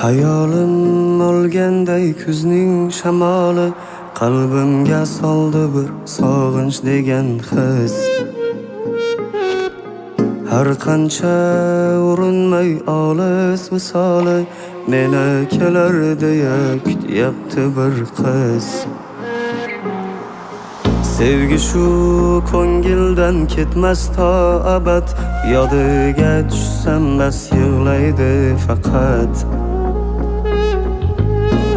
Hayolim olganday kuzning shamoli qalbimga soldi bir sog'inch degan his. Har qancha urinmay olis visoli meni kelar deya kutyapti bir qiz. Sevgi shu ko'ngildan ketmas to abad, yodiga tushsam bas yig'laydi faqat.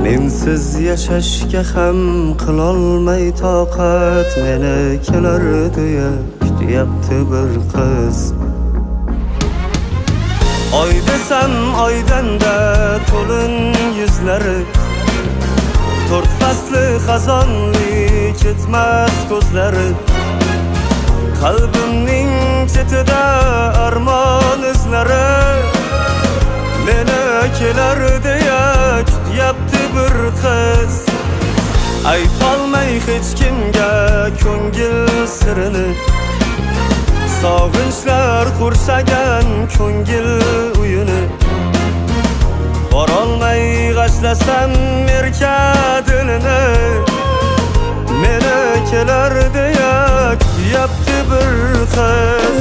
Mensiz yashashga ham qilolmay toqat, meni kelar deya kutyapti bir qiz. Oy desam oydanda to'lin yuzlari, to'rt fasli xazonli ketmas ko'zlari. Qalbimning chetida armon izlari, meni kelar deya kutyapti bir qiz. Aytolmay hech kimga ko'ngil sirini, sog'inchlar qursagan ko'ngil uyini. Borolmay g'ashlasam erka dilini, meni kelar deya kutyapti bir qiz.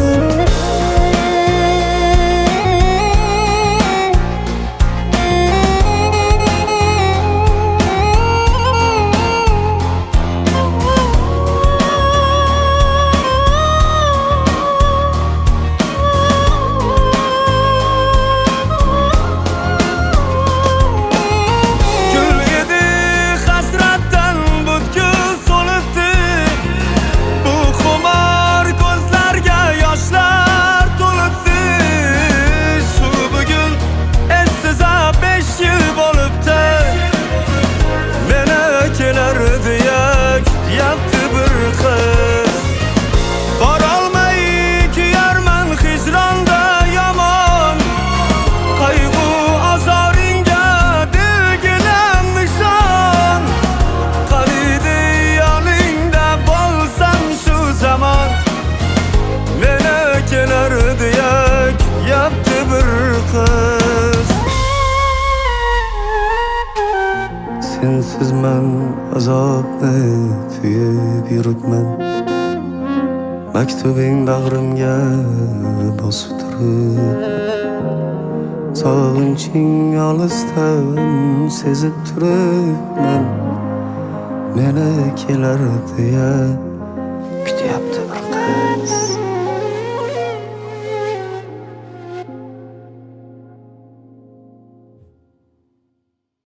Sensiz men azobni tuyib yuribman, maktubing bag'rimga bosib turib. Sog'inching olisdan sezib turibman, meni kelar deya kutyapti bir qiz.